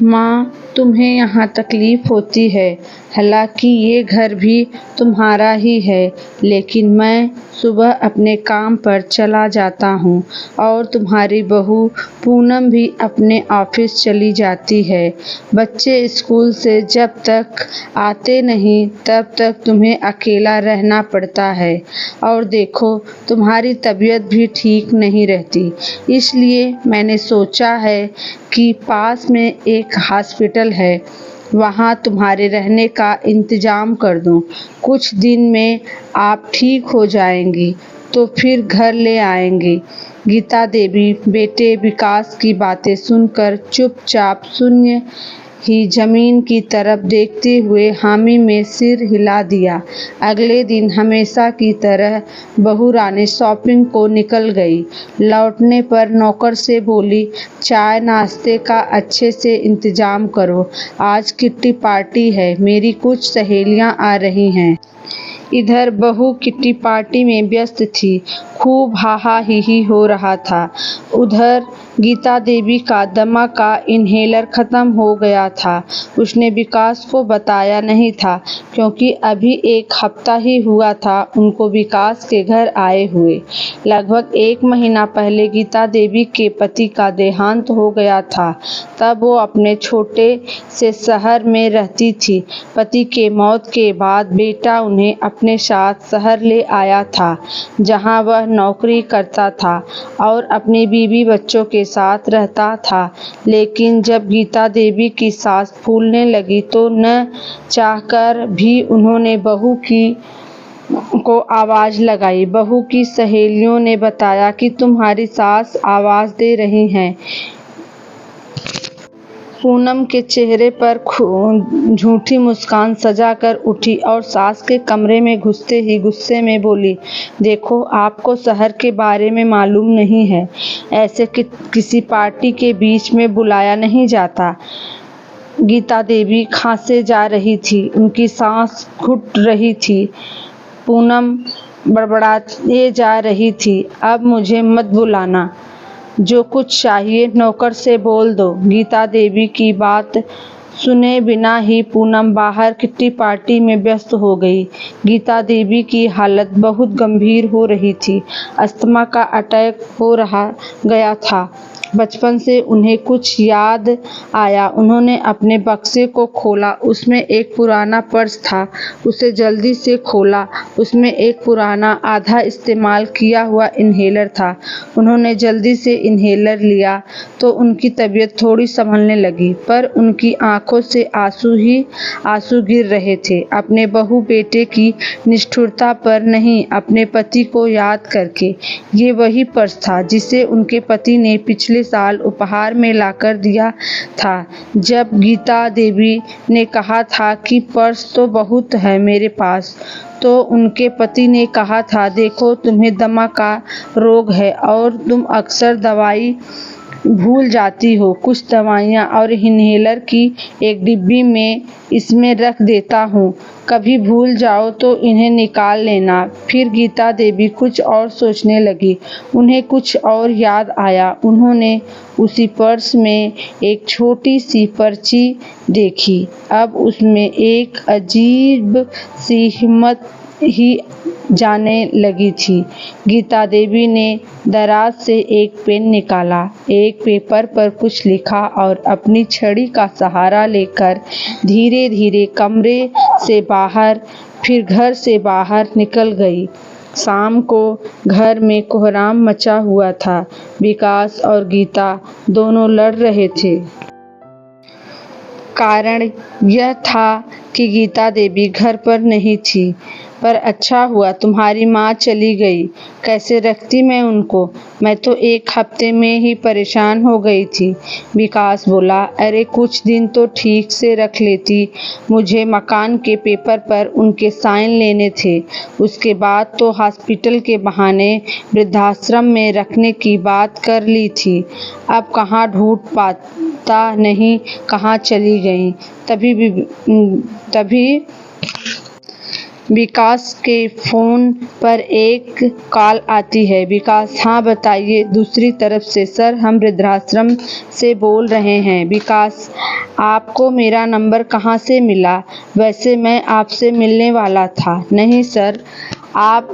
माँ, तुम्हें यहाँ तकलीफ होती है, हालांकि ये घर भी तुम्हारा ही है, लेकिन मैं सुबह अपने काम पर चला जाता हूँ और तुम्हारी बहू पूनम भी अपने ऑफिस चली जाती है। बच्चे स्कूल से जब तक आते नहीं तब तक तुम्हें अकेला रहना पड़ता है और देखो तुम्हारी तबीयत भी ठीक नहीं रहती, इसलिए मैंने सोचा है कि पास में एक हॉस्पिटल है, वहाँ तुम्हारे रहने का इंतजाम कर दूँ। कुछ दिन में आप ठीक हो जाएंगी तो फिर घर ले आएंगे। गीता देवी बेटे विकास की बातें सुनकर चुपचाप शून्य ही जमीन की तरफ देखते हुए हामी में सिर हिला दिया। अगले दिन हमेशा की तरह बहू रानी शॉपिंग को निकल गई। लौटने पर नौकर से बोली, चाय नाश्ते का अच्छे से इंतजाम करो, आज किट्टी पार्टी है, मेरी कुछ सहेलियां आ रही हैं। इधर बहू किट्टी पार्टी में व्यस्त थी, खूब हाहा ही हो रहा था। उधर गीता देवी का दमा का इन्हेलर खत्म हो गया था। उसने विकास को बताया नहीं था क्योंकि अभी एक हफ्ता ही हुआ था उनको विकास के घर आए हुए। लगभग 1 महीना पहले गीता देवी के पति का देहांत हो गया था। तब वो अपने छोटे से शहर में रहती थी। पति के मौत के बाद बेटा उन्हें अपने साथ शहर ले आया था, जहां वह नौकरी करता था और अपनी बीवी बच्चों के साथ रहता था। लेकिन जब गीता देवी की सांस फूलने लगी तो न चाहकर भी उन्होंने बहू को आवाज लगाई। बहू की सहेलियों ने बताया कि तुम्हारी सास आवाज दे रही हैं। पूनम के चेहरे पर झूठी मुस्कान सजा कर उठी और सास के कमरे में घुसते ही गुस्से में बोली, देखो आपको शहर के बारे में मालूम नहीं है, ऐसे किसी पार्टी के बीच में बुलाया नहीं जाता। गीता देवी खांसे जा रही थी, उनकी सांस घुट रही थी। पूनम बड़बड़ाए जा रही थी, अब मुझे मत बुलाना, जो कुछ चाहिए नौकर से बोल दो। गीता देवी की बात सुने बिना ही पूनम बाहर किट्टी पार्टी में व्यस्त हो गई। गीता देवी की हालत बहुत गंभीर हो रही थी, अस्थमा का अटैक हो रहा गया था। बचपन से उन्हें कुछ याद आया। उन्होंने अपने बक्से को खोला, उसमें एक पुराना पर्स था, उसे जल्दी से खोला। उसमें एक पुराना आधा इस्तेमाल किया हुआ इन्हेलर था। उन्होंने जल्दी से इन्हेलर लिया तो उनकी तबीयत थोड़ी संभलने लगी, पर उनकी आंखों से आंसू ही आंसू गिर रहे थे। अपने बहू बेटे की निष्ठुरता पर नहीं, अपने पति को याद करके। ये वही पर्स था जिसे उनके पति ने पिछले साल उपहार में लाकर दिया था। जब गीता देवी ने कहा था कि पर्स तो बहुत है मेरे पास, तो उनके पति ने कहा था, देखो तुम्हें दमा का रोग है और तुम अक्सर दवाई भूल जाती हो। कुछ दवाइयाँ और इन्हेलर की एक डिब्बी में इसमें रख देता हूँ, कभी भूल जाओ तो इन्हें निकाल लेना। फिर गीता देवी कुछ और सोचने लगी। उन्हें कुछ और याद आया। उन्होंने उसी पर्स में एक छोटी सी पर्ची देखी। अब उसमें एक अजीब सी हिम्मत ही जाने लगी थी। गीता देवी ने दराज से एक पेन निकाला, एक पेपर पर कुछ लिखा और अपनी छड़ी का सहारा लेकर धीरे धीरे कमरे से बाहर, फिर घर से बाहर निकल गई। शाम को घर में कोहराम मचा हुआ था। विकास और गीता दोनों लड़ रहे थे। कारण यह था कि गीता देवी घर पर नहीं थी। पर अच्छा हुआ तुम्हारी माँ चली गई, कैसे रखती मैं उनको, मैं तो 1 हफ्ते में ही परेशान हो गई थी। विकास बोला, अरे कुछ दिन तो ठीक से रख लेती, मुझे मकान के पेपर पर उनके साइन लेने थे। उसके बाद तो हॉस्पिटल के बहाने वृद्धाश्रम में रखने की बात कर ली थी। अब कहाँ ढूंढ पाता नहीं विकास के फ़ोन पर एक कॉल आती है। विकास: हाँ बताइए। दूसरी तरफ से: सर, हम वृद्धाश्रम से बोल रहे हैं। विकास: आपको मेरा नंबर कहाँ से मिला? वैसे मैं आपसे मिलने वाला था। नहीं सर, आप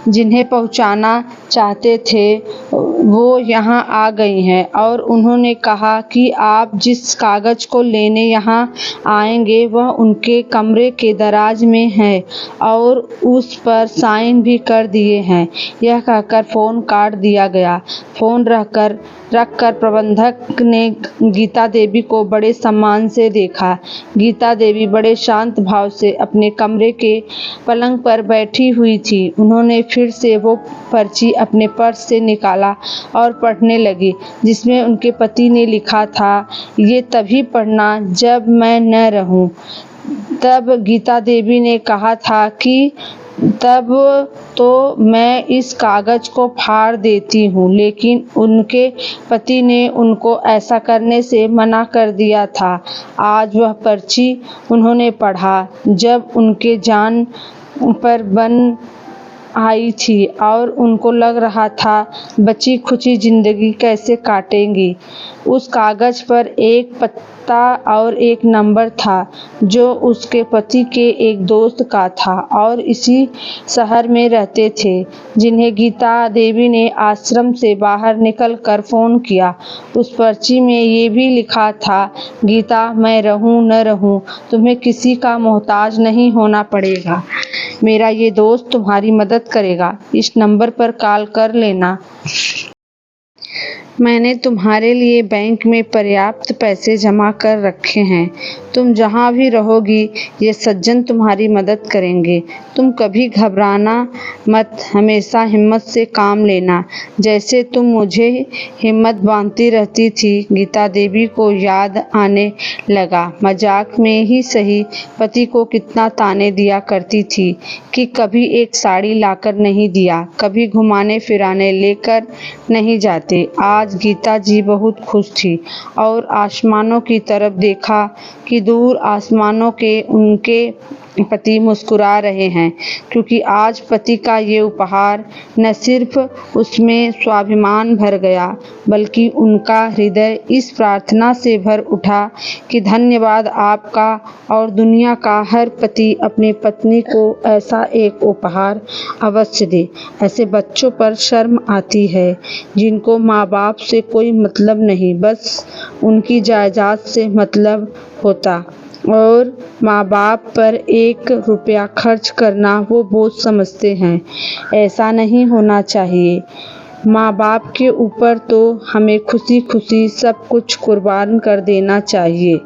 जिन्हें पहुंचाना चाहते थे वो यहाँ आ गई हैं और उन्होंने कहा कि आप जिस कागज़ को लेने यहाँ आएंगे वह उनके कमरे के दराज में है और उस पर साइन भी कर दिए हैं। यह कहकर फ़ोन काट दिया गया। फ़ोन रखकर प्रबंधक ने गीता देवी को बड़े सम्मान से देखा। गीता देवी बड़े शांत भाव से अपने कमरे के पलंग पर बैठी हुई थी। उन्होंने फिर से वो पर्ची अपने पर्स से निकाला और पढ़ने लगी, जिसमें उनके पति ने लिखा था, ये तभी पढ़ना जब मैं न रहूं। तब गीता देवी ने कहा था कि तब तो मैं इस कागज़ को फाड़ देती हूँ, लेकिन उनके पति ने उनको ऐसा करने से मना कर दिया था। आज वह पर्ची उन्होंने पढ़ा जब उनके जान पर बन आई थी और उनको लग रहा था बची खुची जिंदगी कैसे काटेंगी। उस कागज़ पर एक पत्ता और एक नंबर था जो उसके पति के एक दोस्त का था और इसी शहर में रहते थे, जिन्हें गीता देवी ने आश्रम से बाहर निकलकर फ़ोन किया। उस पर्ची में ये भी लिखा था, गीता, मैं रहूं न रहूं, तुम्हें किसी का मोहताज नहीं होना पड़ेगा। मेरा ये दोस्त तुम्हारी मदद करेगा। इस नंबर पर कॉल कर लेना। मैंने तुम्हारे लिए बैंक में पर्याप्त पैसे जमा कर रखे हैं। तुम जहाँ भी रहोगी ये सज्जन तुम्हारी मदद करेंगे। तुम कभी घबराना मत, हमेशा हिम्मत से काम लेना, जैसे तुम मुझे हिम्मत बांधती रहती थी। गीता देवी को याद आने लगा, मजाक में ही सही, पति को कितना ताने दिया करती थी कि कभी एक साड़ी लाकर नहीं दिया, कभी घुमाने फिराने लेकर नहीं जाते। आज गीता जी बहुत खुश थी और आसमानों की तरफ देखा कि दूर आसमानों के उनके पति मुस्कुरा रहे हैं, क्योंकि आज पति का ये उपहार न सिर्फ उसमें स्वाभिमान भर गया, बल्कि उनका हृदय इस प्रार्थना से भर उठा कि धन्यवाद आपका और दुनिया का हर पति अपनी पत्नी को ऐसा एक उपहार अवश्य दे। ऐसे बच्चों पर शर्म आती है जिनको माँ बाप से कोई मतलब नहीं, बस उनकी जायदाद से मतलब होता और माँ बाप पर 1 रुपया खर्च करना वो बोझ समझते हैं। ऐसा नहीं होना चाहिए। माँ बाप के ऊपर तो हमें खुशी खुशी सब कुछ कुर्बान कर देना चाहिए।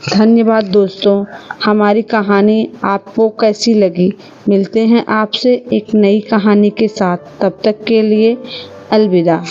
धन्यवाद दोस्तों, हमारी कहानी आपको कैसी लगी? मिलते हैं आपसे एक नई कहानी के साथ। तब तक के लिए अलविदा।